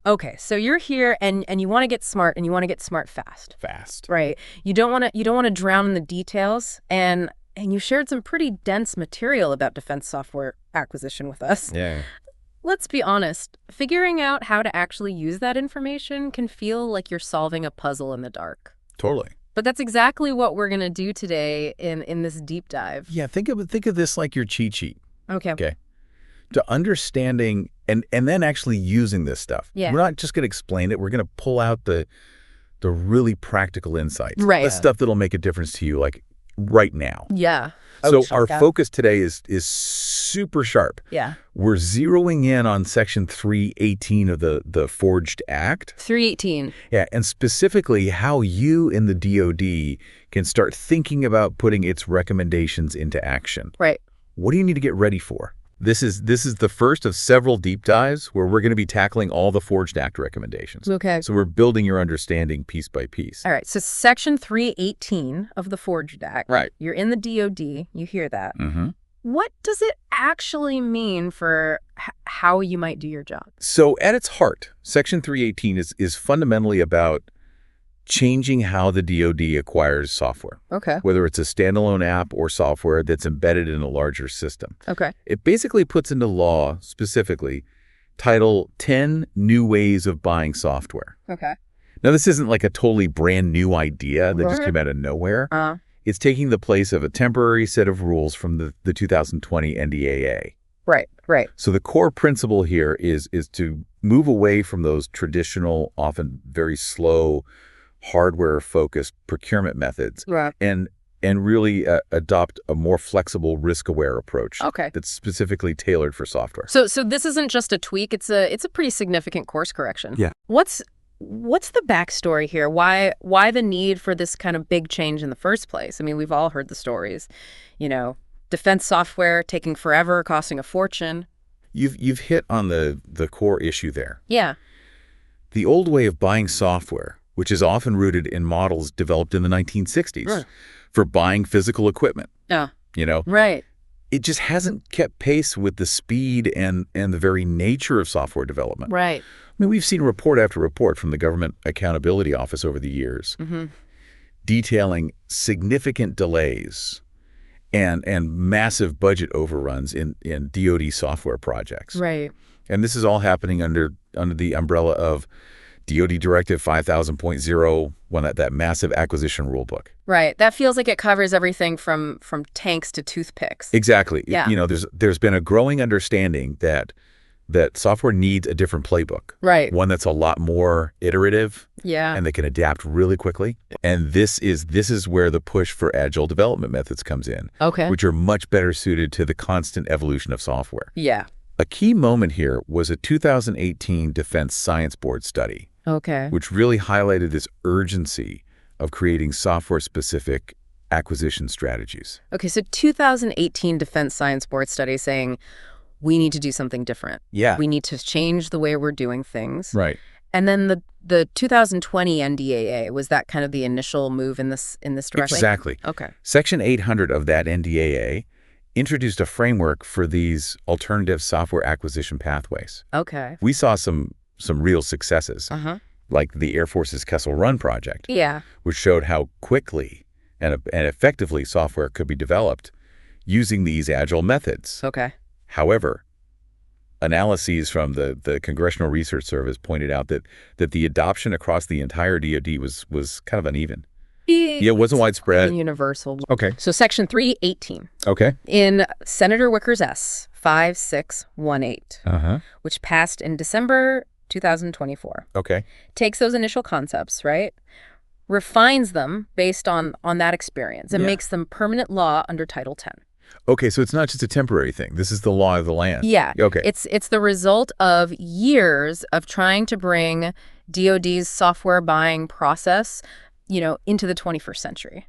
Okay, so you're here and you want to get smart, and you want to get smart fast. Fast. Right. You don't want to drown in the details, and you shared some pretty dense material about defense software acquisition with us. Yeah. Let's be honest, figuring out how to actually use that information can feel like you're solving a puzzle in the dark. Totally. But that's exactly what we're going to do today in this deep dive. Yeah, think of this like your cheat sheet. Okay. Okay. To understanding and then actually using this stuff. Yeah. We're not just going to explain it. We're going to pull out the really practical insights. Right. The stuff that'll make a difference to you, like right now. Yeah. So our focus today is super sharp. Yeah. We're zeroing in on Section 318 of the Forged Act. 318. Yeah, and specifically how you in the DoD can start thinking about putting its recommendations into action. Right. What do you need to get ready for? This is the first of several deep dives where we're going to be tackling all the Forged Act recommendations. Okay. So we're building your understanding piece by piece. All right. So Section 318 of the Forged Act. Right. You're in the DoD. You hear that. Mm-hmm. What does it actually mean for how you might do your job? So at its heart, Section 318 is fundamentally about changing how the DoD acquires software. Okay. Whether it's a standalone app or software that's embedded in a larger system. Okay. It basically puts into law, specifically, Title 10 New Ways of Buying Software. Okay. Now, this isn't like a totally brand new idea that just came out of nowhere. It's taking the place of a temporary set of rules from the 2020 NDAA. Right. So the core principle here is to move away from those traditional, often very slow, hardware-focused procurement methods, Right. and really adopt a more flexible, risk-aware approach. Okay. That's specifically tailored for software. So this isn't just a tweak. It's a pretty significant course correction. Yeah. What's the backstory here? Why the need for this kind of big change in the first place? I mean, we've all heard the stories. Defense software taking forever, costing a fortune. You've hit on the core issue there. Yeah. The old way of buying software, which is often rooted in models developed in the 1960s for buying physical equipment. Yeah. Right. It just hasn't kept pace with the speed and the very nature of software development. Right. I mean, we've seen report after report from the Government Accountability Office over the years detailing significant delays and massive budget overruns in DoD software projects. Right. And this is all happening under the umbrella of DoD Directive 5000.0, that massive acquisition rulebook. Right. That feels like it covers everything from tanks to toothpicks. Exactly. Yeah. There's been a growing understanding that software needs a different playbook. Right. One that's a lot more iterative. Yeah. And they can adapt really quickly. And this is where the push for agile development methods comes in. Okay. Which are much better suited to the constant evolution of software. Yeah. A key moment here was a 2018 Defense Science Board study. Okay. Which really highlighted this urgency of creating software-specific acquisition strategies. Okay, so 2018 Defense Science Board study saying we need to do something different. Yeah. We need to change the way we're doing things. Right. And then the 2020 NDAA, was that kind of the initial move in this direction? Exactly. Okay. Section 800 of that NDAA introduced a framework for these alternative software acquisition pathways. Okay. We saw some real successes, like the Air Force's Kessel Run project, which showed how quickly and effectively software could be developed using these agile methods. Okay. However, analyses from the Congressional Research Service pointed out that the adoption across the entire DoD was kind of uneven. Yeah, it wasn't widespread. Universal. Okay. So Section 318. Okay. In Senator Wicker's S. 5618, which passed in December 2024. Okay. Takes those initial concepts, right? Refines them based on that experience and makes them permanent law under Title 10. Okay, so it's not just a temporary thing. This is the law of the land. Yeah. Okay. It's the result of years of trying to bring DoD's software buying process, into the 21st century.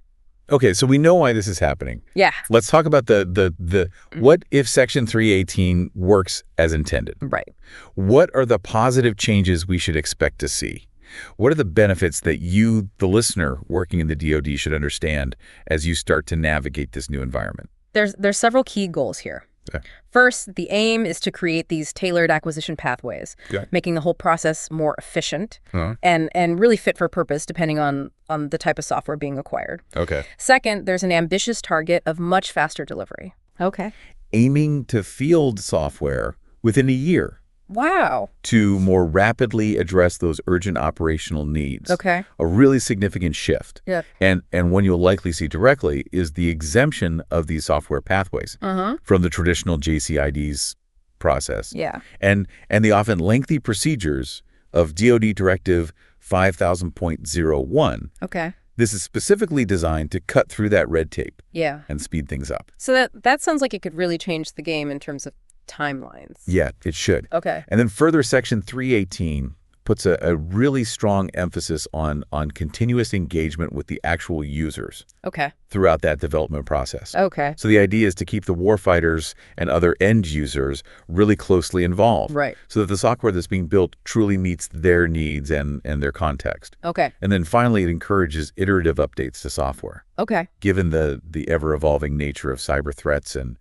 Okay, so we know why this is happening. Yeah. Let's talk about the what if Section 318 works as intended? Right. What are the positive changes we should expect to see? What are the benefits that you, the listener working in the DoD, should understand as you start to navigate this new environment? There's several key goals here. Okay. First, the aim is to create these tailored acquisition pathways, Okay. making the whole process more efficient Uh-huh. and really fit for purpose depending on the type of software being acquired. Okay. Second, there's an ambitious target of much faster delivery. Okay. Aiming to field software within a year Wow. to more rapidly address those urgent operational needs. Okay. A really significant shift. Yeah. And one you'll likely see directly is the exemption of these software pathways from the traditional JCID's process. Yeah. And the often lengthy procedures of DoD Directive 5000.01. Okay. This is specifically designed to cut through that red tape Yeah. and speed things up. So that sounds like it could really change the game in terms of timelines. Yeah, it should. Okay. And then further, Section 318 puts a really strong emphasis on continuous engagement with the actual users Okay. throughout that development process. Okay. So the idea is to keep the warfighters and other end users really closely involved. Right. So that the software that's being built truly meets their needs and their context. Okay. And then finally, it encourages iterative updates to software, Okay. given the ever-evolving nature of cyber threats and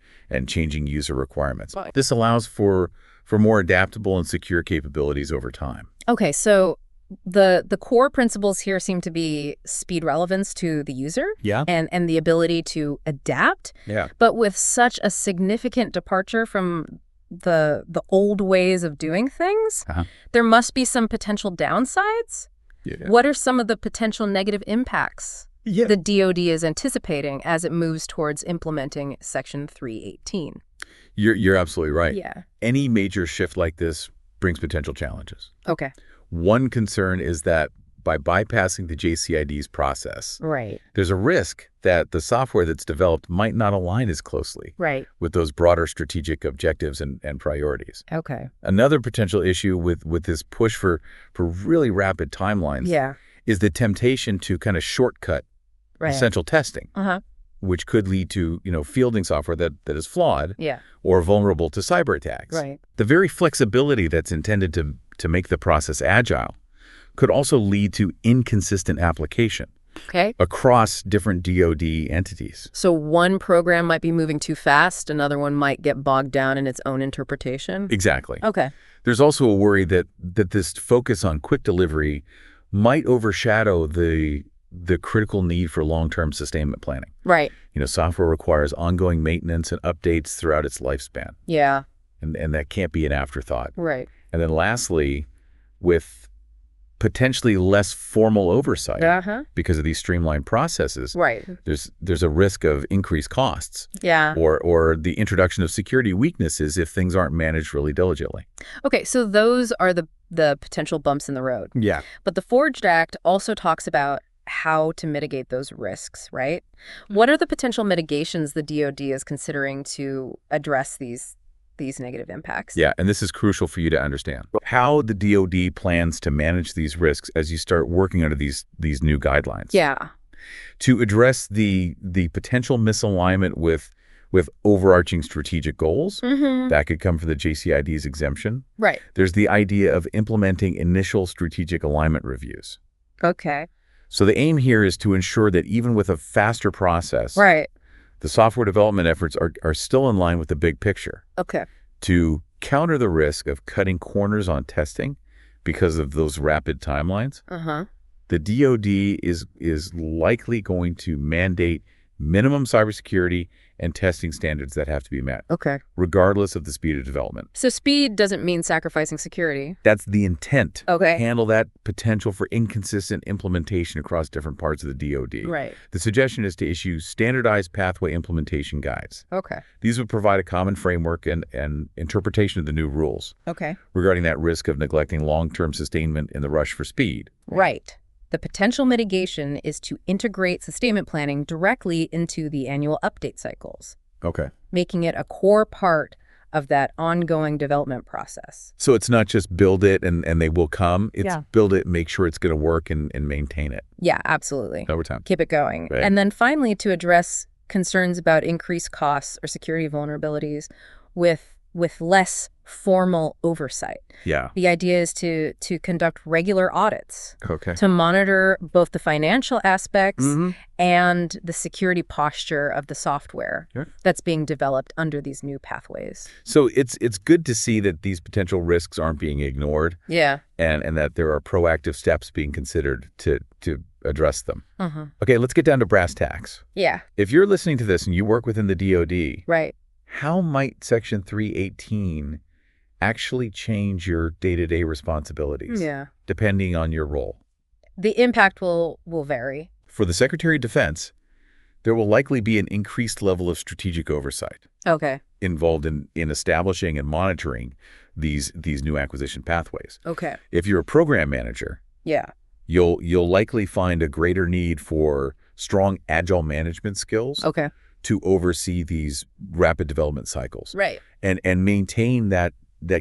changing user requirements. Fine. This allows for more adaptable and secure capabilities over time. Okay, so the core principles here seem to be speed relevance to the user Yeah. and the ability to adapt, Yeah. but with such a significant departure from the old ways of doing things, there must be some potential downsides. Yeah. What are some of the potential negative impacts the DoD is anticipating as it moves towards implementing Section 318? You're absolutely right. Yeah. Any major shift like this brings potential challenges. Okay. One concern is that by bypassing the JCID's process, Right. there's a risk that the software that's developed might not align as closely Right. with those broader strategic objectives and priorities. Okay. Another potential issue with this push for really rapid timelines Yeah. is the temptation to kind of shortcut Right. essential testing, Uh-huh. which could lead to, fielding software that is flawed Yeah. or vulnerable to cyber attacks. Right. The very flexibility that's intended to make the process agile could also lead to inconsistent application Okay. across different DoD entities. So one program might be moving too fast, another one might get bogged down in its own interpretation. Exactly. Okay. There's also a worry that this focus on quick delivery might overshadow the critical need for long-term sustainment planning. Right. Software requires ongoing maintenance and updates throughout its lifespan, Yeah. and that can't be an afterthought. Right. And then lastly, with potentially less formal oversight Uh-huh. because of these streamlined processes, Right. there's a risk of increased costs Yeah. or the introduction of security weaknesses if things aren't managed really diligently. Okay, so those are the potential bumps in the road. Yeah. But the Forged Act also talks about how to mitigate those risks, right? What are the potential mitigations the DoD is considering to address these negative impacts? Yeah, and this is crucial for you to understand. How the DoD plans to manage these risks as you start working under these new guidelines. Yeah. To address the potential misalignment with overarching strategic goals, that could come from the JCID's exemption. Right. There's the idea of implementing initial strategic alignment reviews. Okay. So the aim here is to ensure that even with a faster process, Right. the software development efforts are still in line with the big picture. Okay. To counter the risk of cutting corners on testing because of those rapid timelines, Uh-huh. the DoD is likely going to mandate minimum cybersecurity and testing standards that have to be met, Okay. regardless of the speed of development. So speed doesn't mean sacrificing security. That's the intent. Okay. Handle that potential for inconsistent implementation across different parts of the DoD. Right. The suggestion is to issue standardized pathway implementation guides. Okay. These would provide a common framework and interpretation of the new rules Okay. regarding that risk of neglecting long-term sustainment in the rush for speed. Right. The potential mitigation is to integrate sustainment planning directly into the annual update cycles, Okay. making it a core part of that ongoing development process. So it's not just build it and they will come. It's Yeah. build it, make sure it's going to work, and maintain it Yeah, absolutely. over time. Keep it going. Right. And then finally, to address concerns about increased costs or security vulnerabilities with less formal oversight. Yeah. The idea is to conduct regular audits, Okay. to monitor both the financial aspects Mm-hmm. and the security posture of the software Sure. that's being developed under these new pathways. So it's good to see that these potential risks aren't being ignored Yeah. and that there are proactive steps being considered to address them. Uh-huh. Okay, let's get down to brass tacks. Yeah. If you're listening to this and you work within the DoD, Right. how might Section 318 actually change your day-to-day responsibilities, Yeah. depending on your role? The impact will vary. For the Secretary of Defense, there will likely be an increased level of strategic oversight Okay. involved in establishing and monitoring these new acquisition pathways. Okay. If you're a program manager, Yeah. you'll likely find a greater need for strong agile management skills Okay. to oversee these rapid development cycles Right. and maintain that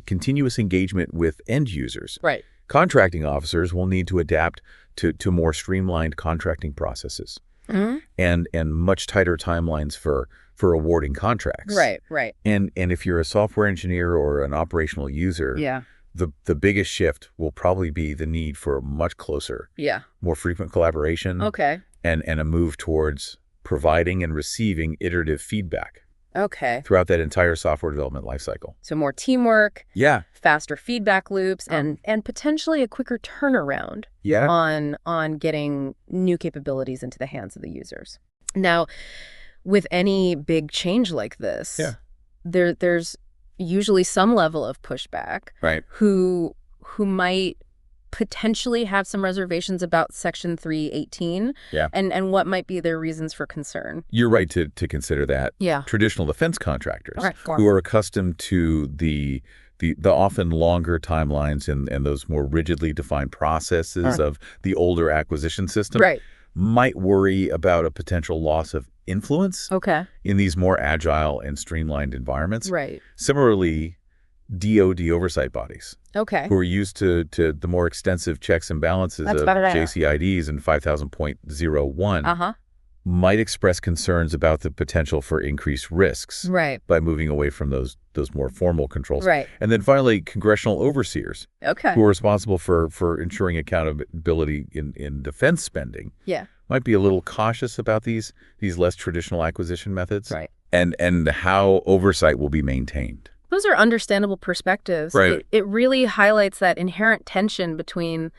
continuous engagement with end users. Right. Contracting officers will need to adapt to more streamlined contracting processes Mm-hmm. and much tighter timelines for awarding contracts. Right. Right. And if you're a software engineer or an operational user, Yeah. the biggest shift will probably be the need for much closer, Yeah. more frequent collaboration Okay. and a move towards providing and receiving iterative feedback Okay. throughout that entire software development lifecycle. So more teamwork, Yeah. faster feedback loops, and potentially a quicker turnaround Yeah. on getting new capabilities into the hands of the users. Now, with any big change like this, Yeah. there's usually some level of pushback Right. who might potentially have some reservations about Section 318 Yeah. and what might be their reasons for concern. You're right to consider that. Yeah. Traditional defense contractors Okay. who are accustomed to the often longer timelines and those more rigidly defined processes of the older acquisition system Right. might worry about a potential loss of influence Okay. in these more agile and streamlined environments. Right. Similarly, DoD oversight bodies Okay. who are used to the more extensive checks and balances That's of better. JCIDs and 5000.01 Uh-huh. might express concerns about the potential for increased risks Right. by moving away from those more formal controls. Right. And then finally, congressional overseers Okay. who are responsible for ensuring accountability in defense spending Yeah. might be a little cautious about these less traditional acquisition methods Right. and how oversight will be maintained. Those are understandable perspectives. Right. It really highlights that inherent tension between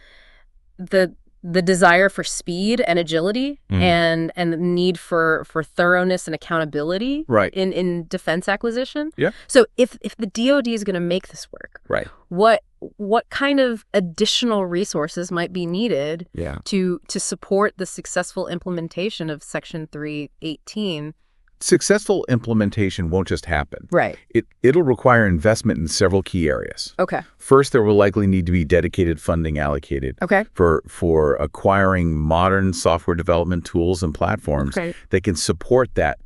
the desire for speed and agility and the need for thoroughness and accountability Right. in defense acquisition. Yeah. So if the DoD is going to make this work, Right. what kind of additional resources might be needed Yeah. to support the successful implementation of Section 318? Successful implementation won't just happen. Right. It'll require investment in several key areas. Okay. First, there will likely need to be dedicated funding allocated Okay. for acquiring modern software development tools and platforms Okay. that can support that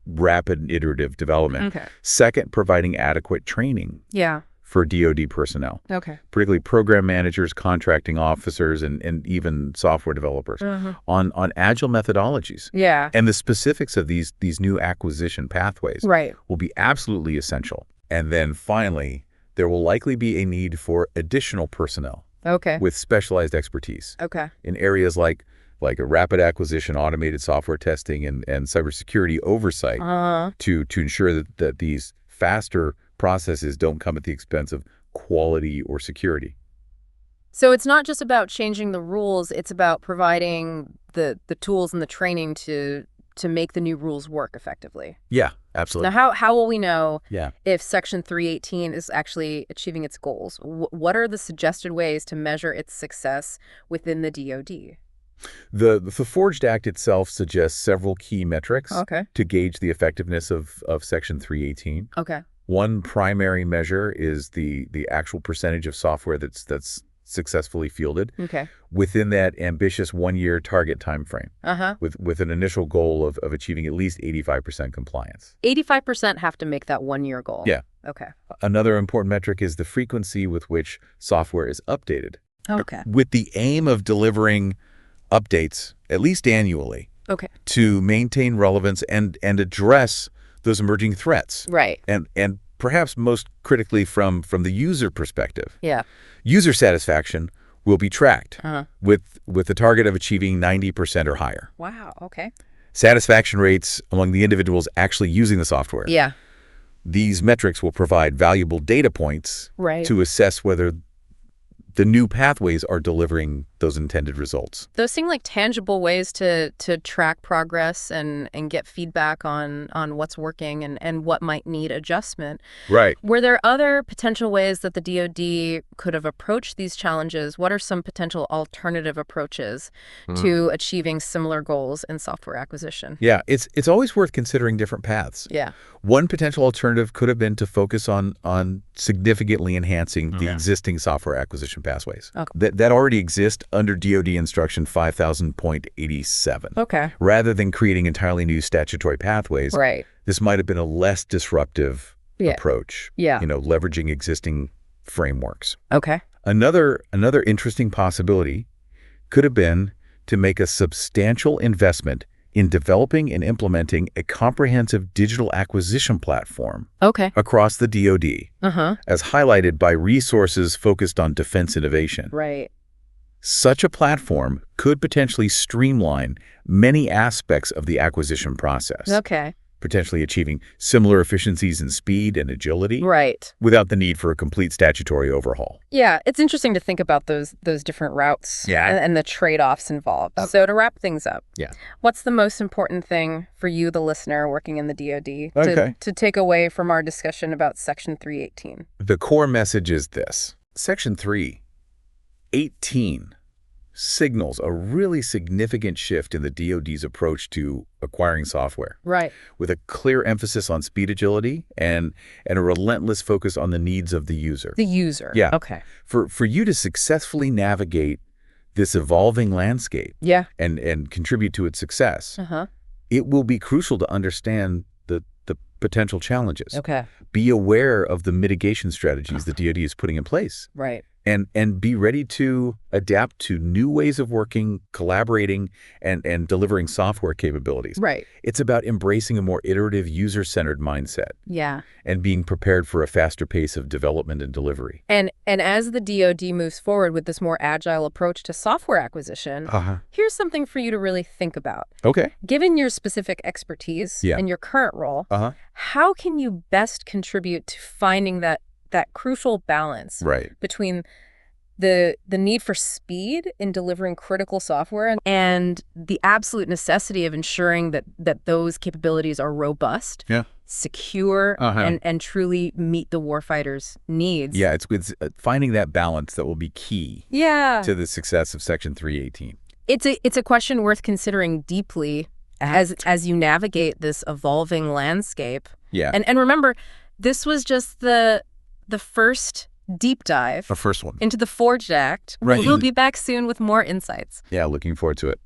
rapid and iterative development. Okay. Second, providing adequate training Yeah. for DoD personnel, Okay. particularly program managers, contracting officers, and even software developers on agile methodologies. Yeah. And the specifics of these new acquisition pathways Right. will be absolutely essential. And then finally, there will likely be a need for additional personnel Okay. with specialized expertise Okay. in areas like a rapid acquisition, automated software testing, and cybersecurity oversight to ensure that these faster processes don't come at the expense of quality or security. So it's not just about changing the rules, it's about providing the tools and the training to make the new rules work effectively. Yeah, absolutely. Now, how will we know Yeah. if Section 318 is actually achieving its goals? What are the suggested ways to measure its success within the DoD? The Forged Act itself suggests several key metrics Okay. to gauge the effectiveness of Section 318. Okay. One primary measure is the actual percentage of software that's successfully fielded Okay. within that ambitious one-year target timeframe, Uh-huh. with an initial goal of achieving at least 85% compliance. 85% have to make that 1-year goal. Yeah. Okay. Another important metric is the frequency with which software is updated, Okay. with the aim of delivering updates at least annually Okay. to maintain relevance and address those emerging threats Right. and perhaps most critically from the user perspective. Yeah. User satisfaction will be tracked Uh-huh. with the target of achieving 90% or higher. Wow. Okay. Satisfaction rates among the individuals actually using the software. Yeah. These metrics will provide valuable data points Right. to assess whether the new pathways are delivering those intended results. Those seem like tangible ways to track progress and get feedback on what's working and what might need adjustment. Right. Were there other potential ways that the DoD could have approached these challenges? What are some potential alternative approaches to achieving similar goals in software acquisition? Yeah, it's always worth considering different paths. Yeah. One potential alternative could have been to focus on significantly enhancing the existing software acquisition pathways that already exist under DoD Instruction 5000.87. Okay. Rather than creating entirely new statutory pathways, Right. this might have been a less disruptive approach. Yeah. Leveraging existing frameworks. Okay. Another interesting possibility could have been to make a substantial investment in developing and implementing a comprehensive digital acquisition platform Okay. across the DoD, Uh-huh. as highlighted by resources focused on defense innovation. Right. Such a platform could potentially streamline many aspects of the acquisition process, Okay. potentially achieving similar efficiencies in speed and agility Right. without the need for a complete statutory overhaul. Yeah, it's interesting to think about those different routes and the trade-offs involved. So to wrap things up, what's the most important thing for you, the listener working in the DoD, to take away from our discussion about Section 318? The core message is this. Section 318 signals a really significant shift in the DoD's approach to acquiring software. Right. With a clear emphasis on speed agility and a relentless focus on the needs of the user. The user. Yeah. Okay. For you to successfully navigate this evolving landscape and contribute to its success, it will be crucial to understand the potential challenges. Okay. Be aware of the mitigation strategies the DoD is putting in place. Right. And be ready to adapt to new ways of working, collaborating, and delivering software capabilities. Right. It's about embracing a more iterative, user-centered mindset. Yeah. And being prepared for a faster pace of development and delivery. And as the DoD moves forward with this more agile approach to software acquisition, here's something for you to really think about. Okay. Given your specific expertise and your current role, how can you best contribute to finding that crucial balance between the need for speed in delivering critical software and the absolute necessity of ensuring that those capabilities are robust, secure, and truly meet the warfighter's needs? Yeah, it's finding that balance that will be key to the success of Section 318. It's a question worth considering deeply as you navigate this evolving landscape. Yeah. And remember, this was just the first deep dive. The first one. Into the Forged Act. Right. We'll be back soon with more insights. Yeah, looking forward to it.